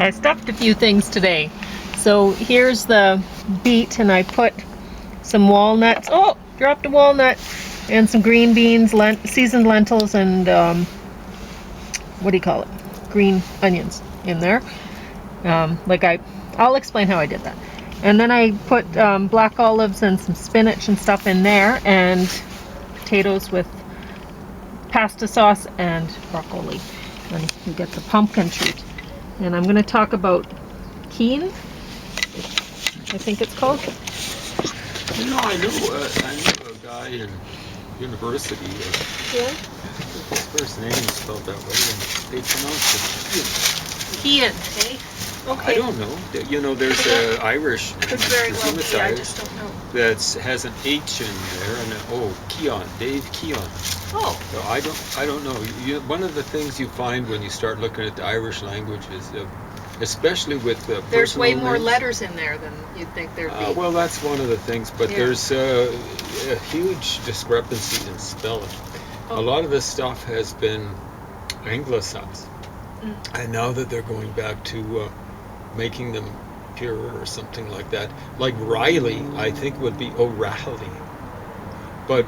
I stuffed a few things today. So here's the beet, and I put some walnuts. Oh, dropped a walnut. And some green beans, seasoned lentils, and what do you call it? Green onions in there. I'll explain how I did that. And then I put black olives and some spinach and stuff in there, and potatoes with pasta sauce and broccoli. And you get the pumpkin treat. And I'm going to talk about Keane, I think it's called. I knew a guy in university. Yeah. His first name is spelled that way, and they pronounce it Keane, eh? Okay. I don't know. There's an Irish name. Could very well be. I just don't know. That has an H in there, and Keon, Dave Keon. Oh. So I don't know. One of the things you find when you start looking at the Irish language is, especially with the there's way more names, letters in there than you'd think there'd be. Well, that's one of the things, but there's a huge discrepancy in spelling. A lot of this stuff has been anglicized, and now that they're going back to making them purer or something like that, like Riley, I think would be O'Reilly. But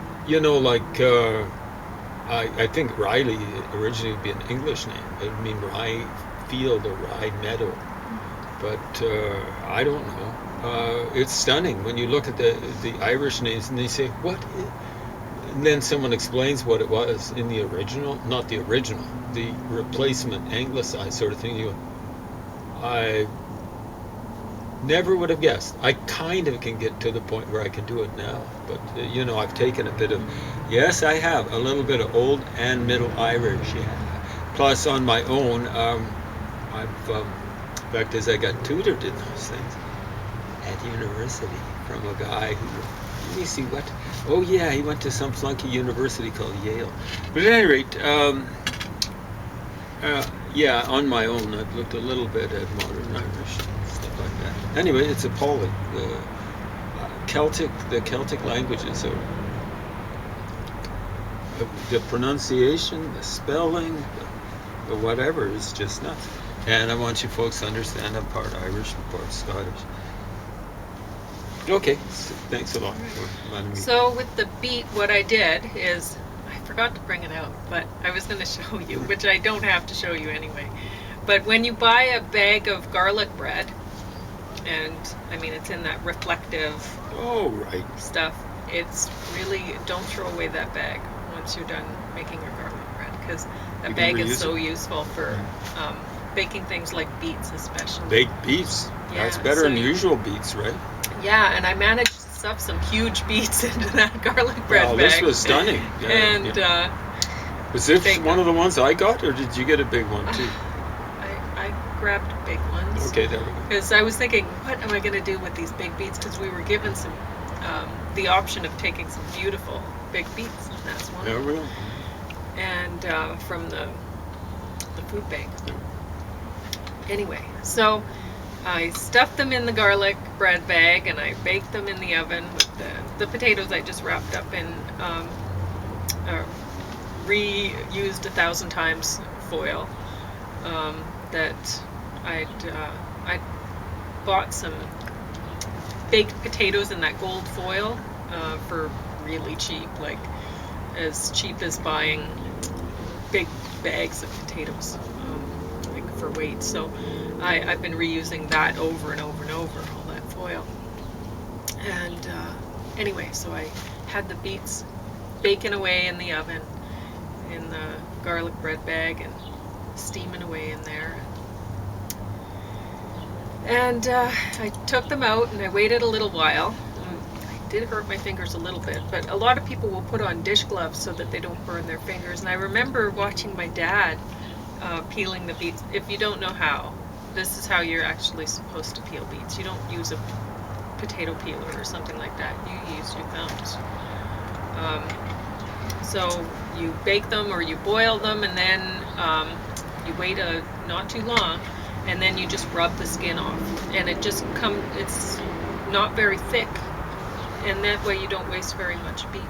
I think Riley originally would be an English name. It would mean Rye Field or Rye Meadow. But I don't know. It's stunning when you look at the Irish names and they say, what? And then someone explains what it was in the original, not the original, the replacement, anglicized sort of thing. You go, I never would have guessed. I kind of can get to the point where I can do it now, but I've taken a bit of, yes, I have a little bit of Old and Middle Irish, plus on my own. In fact, as I got tutored in those things at university from a guy who, let me see what, he went to some flunky university called Yale. But at any rate, on my own, I've looked a little bit at modern Irish and stuff like that. Anyway, it's appalling. The Celtic languages are, the pronunciation, the spelling, the whatever is just nuts. And I want you folks to understand I'm part Irish and part Scottish. Okay, thanks a lot for letting me. So with the beet, what I did is, I forgot to bring it out, but I was going to show you, which I don't have to show you anyway. But when you buy a bag of garlic bread, and I mean it's in that reflective stuff, it's really, don't throw away that bag once you're done making your garlic bread, because that bag is so useful for baking things like beets especially. Baked beets? Yeah, that's better than usual beets, right? Yeah, and I managed to stuff some huge beets into that garlic bread bag. This was stunning. Yeah, and was this one of the ones I got, or did you get a big one too? I grabbed big ones. Okay, there we go. Because I was thinking, what am I going to do with these big beets? Because we were given some the option of taking some beautiful big beets, and that's one. There we go. And from the food bank. Anyway, so I stuffed them in the garlic bread bag, and I baked them in the oven with the potatoes I just wrapped up in reused 1,000 times foil that I'd bought some baked potatoes in that gold foil for really cheap, like as cheap as buying big bags of potatoes for weight. So I've been reusing that over and over and over, all that foil. And anyway, so I had the beets baking away in the oven in the garlic bread bag and steaming away in there. And I took them out and I waited a little while. It did hurt my fingers a little bit, but a lot of people will put on dish gloves so that they don't burn their fingers. And I remember watching my dad peeling the beets. If you don't know how, this is how you're actually supposed to peel beets. You don't use a potato peeler or something like that. You use your thumbs. So you bake them or you boil them, and then you wait not too long, and then you just rub the skin off, and it's not very thick, and that way you don't waste very much beet,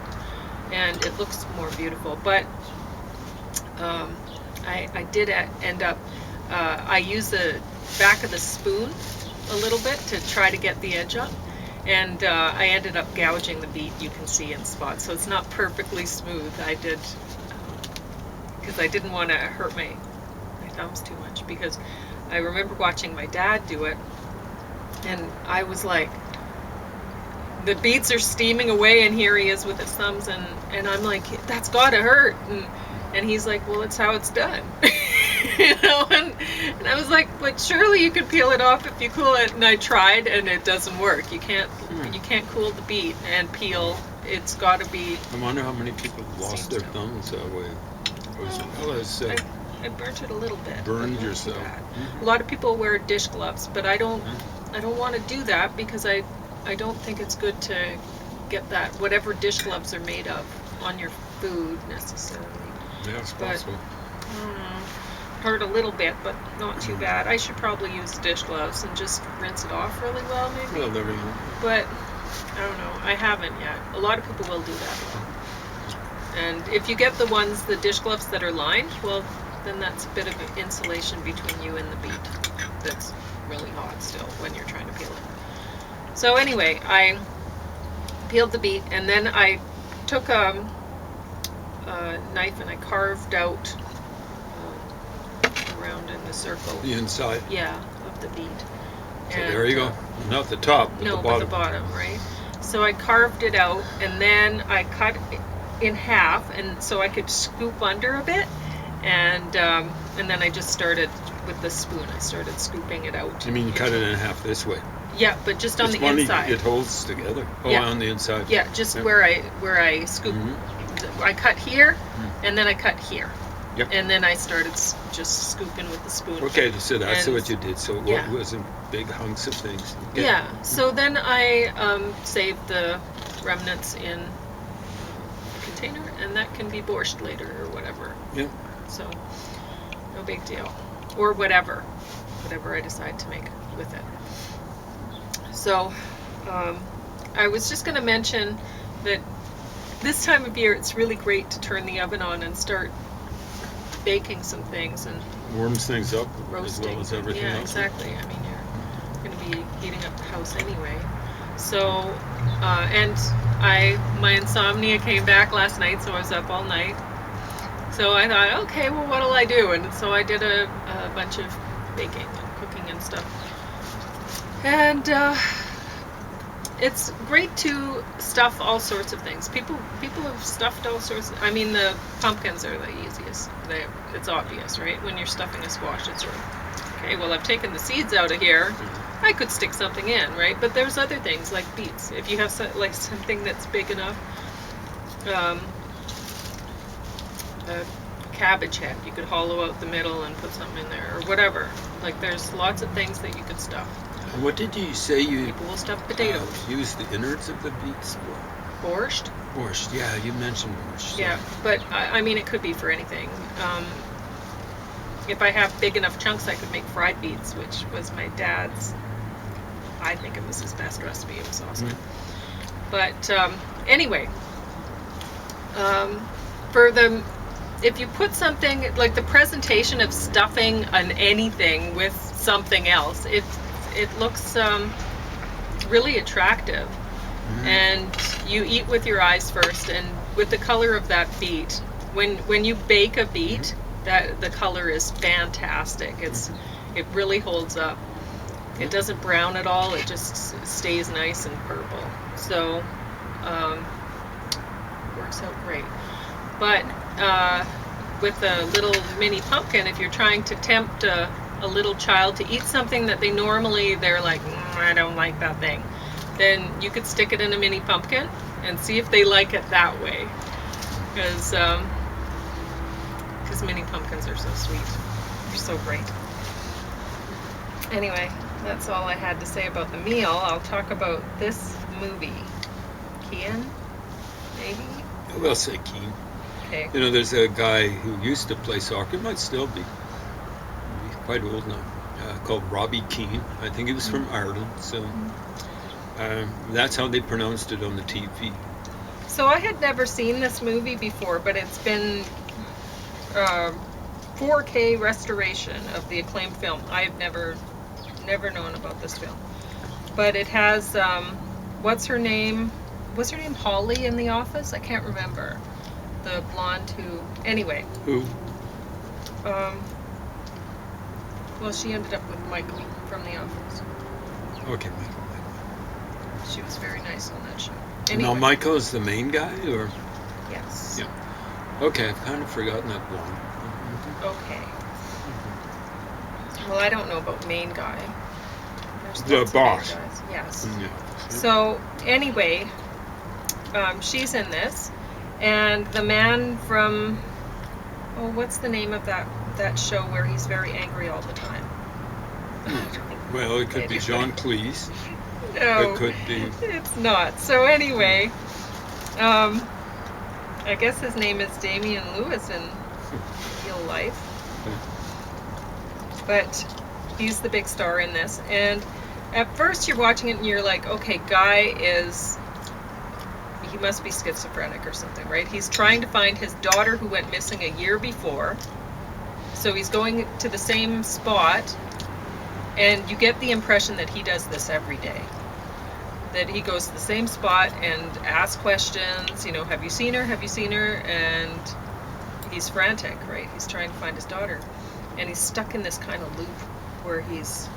and it looks more beautiful. But I did end up I use back of the spoon a little bit to try to get the edge up. And I ended up gouging the beet, you can see in spots. So it's not perfectly smooth. I did, because I didn't want to hurt my thumbs too much, because I remember watching my dad do it, and I was like, the beets are steaming away, and here he is with his thumbs, and I'm like, that's gotta hurt, and he's like, well, it's how it's done. You know, and I was like, but surely you could peel it off if you cool it, and I tried, and it doesn't work. You can't cool the beet and peel. It's got to be. I wonder how many people lost their thumbs that way. I burnt it a little bit. Burned yourself. A lot of people wear dish gloves, but I don't want to do that, because I don't think it's good to get that, whatever dish gloves are made of, on your food necessarily. Yeah, it's possible. Hurt a little bit, but not too bad. I should probably use dish gloves and just rinse it off really well, maybe. Well, there we go. But I don't know. I haven't yet. A lot of people will do that. And if you get the dish gloves that are lined, well, then that's a bit of an insulation between you and the beet. That's really hot still when you're trying to peel it. So anyway, I peeled the beet, and then I took a knife and I carved out around in the circle. The inside. Yeah, of the beet. So and there you go. Not the top, but no, the bottom. But the bottom, right? So I carved it out, and then I cut it in half, and so I could scoop under a bit, and then I just started with the spoon. I started scooping it out. You mean you cut it in half this way? Yeah, but just on the inside. It holds together. Oh, yeah. On the inside. Yeah, just where I scoop. I cut here, and then I cut here. Yep. And then I started just scooping with the spoon. Okay, so that's what you did. So it wasn't big hunks of things. Okay. Yeah. So then I saved the remnants in a container, and that can be borscht later or whatever. Yeah. So no big deal. Or whatever I decide to make with it. So I was just going to mention that this time of year it's really great to turn the oven on and start baking some things, and warms things up roasting. As well as everything else. Yeah, exactly. I mean, you're going to be heating up the house anyway. So, and my insomnia came back last night, so I was up all night. So I thought, okay, well, what'll I do? And so I did a bunch of baking and cooking and stuff. And it's great to stuff all sorts of things. People have stuffed all sorts of, I mean, the pumpkins are the easiest. It's obvious, right? When you're stuffing a squash, it's sort of, okay, well, I've taken the seeds out of here. I could stick something in, right? But there's other things like beets. If you have something that's big enough, a cabbage head, you could hollow out the middle and put something in there, or whatever. Like, there's lots of things that you could stuff. What did you say you... People will stuff potatoes. Use the innards of the beets? Borscht? Borscht, yeah, you mentioned borscht. Yeah, but I mean, it could be for anything. If I have big enough chunks, I could make fried beets, which was my dad's, I think it was his best recipe. It was awesome. But anyway, if you put something, like the presentation of stuffing on anything with something else, it looks really attractive. And you eat with your eyes first, and with the color of that beet, when you bake a beet, that the color is fantastic. It really holds up. It doesn't brown at all. It just stays nice and purple. So works out great. But with a little mini pumpkin, if you're trying to tempt a little child to eat something that they're like, I don't like that thing, then you could stick it in a mini pumpkin and see if they like it that way. Because mini pumpkins are so sweet. They're so great. Anyway, that's all I had to say about the meal. I'll talk about this movie. Keane, maybe? We'll say Keane. Okay. You know, there's a guy who used to play soccer, might still be. He's quite old now, called Robbie Keane. I think he was from Ireland, so that's how they pronounced it on the TV. So I had never seen this movie before, but it's been 4K restoration of the acclaimed film. I have never never known about this film. But it has, what's her name? Was her name Holly in The Office? I can't remember. The blonde who, anyway. Who? Well, she ended up with Michael from The Office. Okay, Michael. She was very nice on that show. Now Anyway, Michael is the main guy, or? yes. Yeah. Okay, I've kind of forgotten that blonde. Okay. Well, I don't know about main guy. There's The lots of main boss. guys. Yes. Yeah. So anyway, she's in this, and the man from, oh, what's the name of that show where he's very angry all the time? Well, it could be Jean Cleese. No, It could be. it's not. So anyway, I guess his name is Damian Lewis in real life, but he's the big star in this. And at first you're watching it and you're like, okay, he must be schizophrenic or something, right? He's trying to find his daughter who went missing a year before. So he's going to the same spot, and you get the impression that he does this every day. That he goes to the same spot and asks questions, have you seen her? Have you seen her? And he's frantic, right? He's trying to find his daughter. And he's stuck in this kind of loop where he's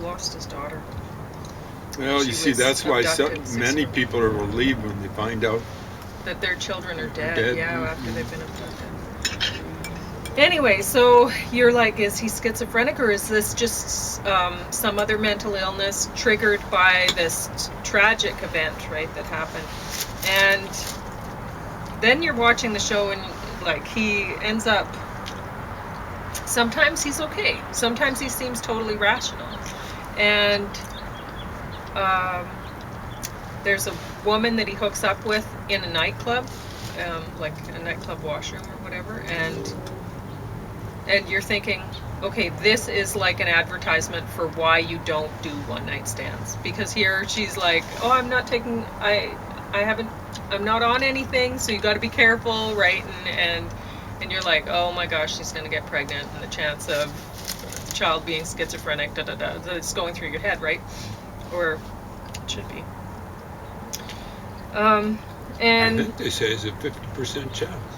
lost his daughter. Well, you see, that's why many people are relieved when they find out that their children are dead. Dead. Yeah, after they've been abducted. Anyway, so you're like, is he schizophrenic, or is this just some other mental illness triggered by this tragic event, right, that happened? And then you're watching the show and like he ends up, sometimes he's okay, sometimes he seems totally rational. And there's a woman that he hooks up with in a nightclub, like a nightclub washroom or whatever, and you're thinking, okay, this is like an advertisement for why you don't do one-night stands. Because here she's like, oh, I'm not on anything, so you got to be careful, right? And you're like, oh my gosh, she's going to get pregnant, and the chance of the child being schizophrenic, it's going through your head, right? Or it should be. I think they say it's a 50% chance.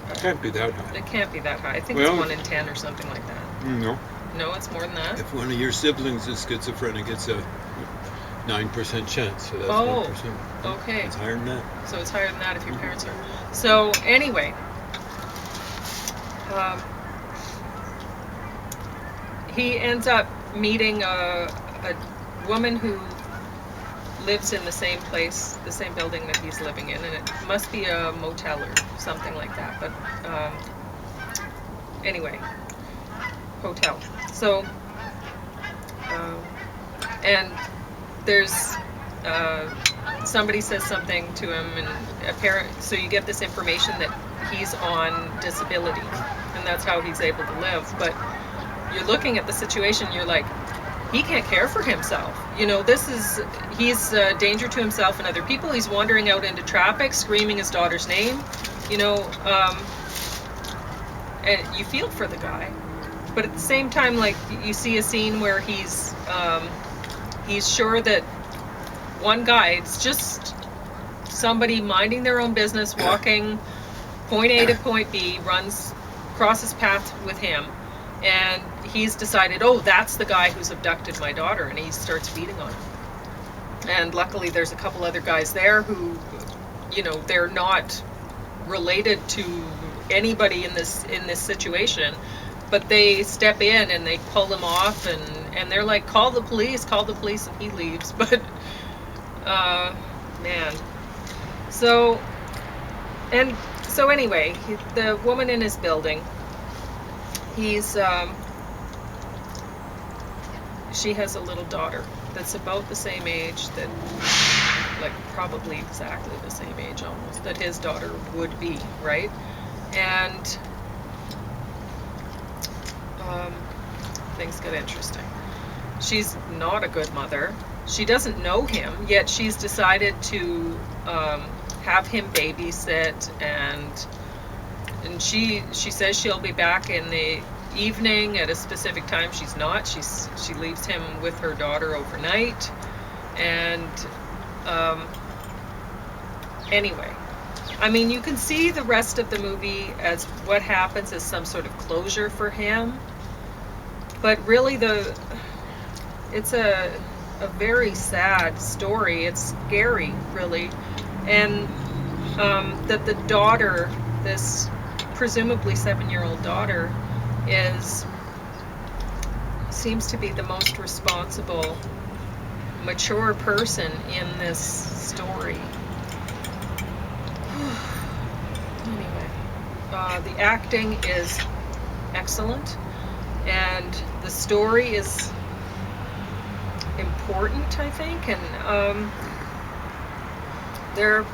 It can't be that high. It can't be that high. I think it's 1 in 10 or something like that. No. No, it's more than that. If one of your siblings is schizophrenic, it's a 9% chance. So that's 1%. Okay. It's higher than that. So it's higher than that if your parents are. So anyway, he ends up meeting a woman who lives in the same place, the same building that he's living in, and it must be a motel or something like that. But anyway, hotel. So, and there's somebody says something to him, and so you get this information that he's on disability, and that's how he's able to live. But you're looking at the situation, you're like, he can't care for himself. He's a danger to himself and other people. He's wandering out into traffic, screaming his daughter's name, and you feel for the guy. But at the same time, like, you see a scene where he's sure that one guy, it's just somebody minding their own business, walking point A to point B, crosses paths with him, and he's decided, oh, that's the guy who's abducted my daughter, and he starts feeding on him. And luckily there's a couple other guys there who, they're not related to anybody in this situation, but they step in and they pull him off, and they're like, call the police, and he leaves. But man, so anyway, the woman in his building, she has a little daughter that's about the same age, that, like, probably exactly the same age almost, that his daughter would be, right? And things get interesting. She's not a good mother. She doesn't know him, yet she's decided to have him babysit, and she says she'll be back in the evening at a specific time. She's not. She leaves him with her daughter overnight. And anyway, I mean, you can see the rest of the movie as what happens as some sort of closure for him. But really, it's a very sad story. It's scary, really. And that the daughter, this presumably 7-year-old daughter, seems to be the most responsible, mature person in this story. Anyway, the acting is excellent, and the story is important, I think. And there are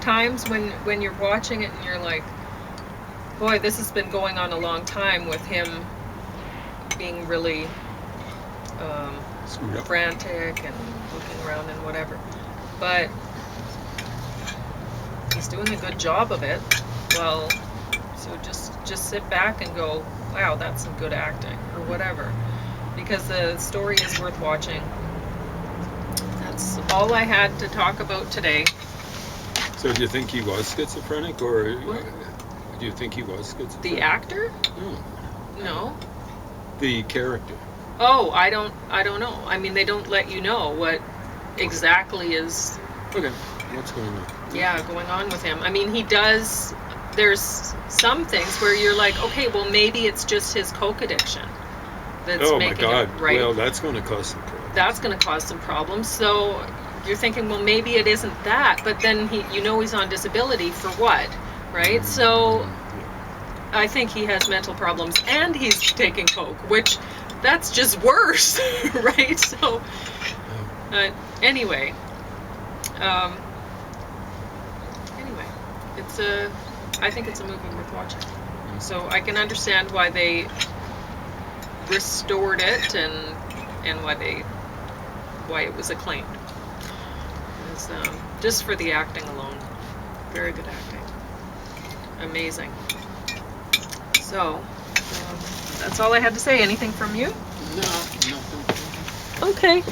times when you're watching it and you're like, boy, this has been going on a long time, with him being really frantic and looking around and whatever. But he's doing a good job of it. Well, so just sit back and go, wow, that's some good acting, or whatever, because the story is worth watching. That's all I had to talk about today. So do you think he was schizophrenic, or do you think he was schizophrenic? The actor? No. No. The character. Oh, I don't know. I mean, they don't let you know what exactly is. Okay. What's going on? Yeah, going on with him. I mean, he does. There's some things where you're like, okay, well, maybe it's just his coke addiction that's making it, right? Well, that's going to cause some problems. That's going to cause some problems. So you're thinking, well, maybe it isn't that, but then he's on disability for what, right? So I think he has mental problems and he's taking coke, which that's just worse, right? So anyway, I think it's a movie worth watching. So I can understand why they restored it and why it was acclaimed. It's, just for the acting alone, very good acting, amazing. So that's all I had to say. Anything from you? No, nothing. Okay.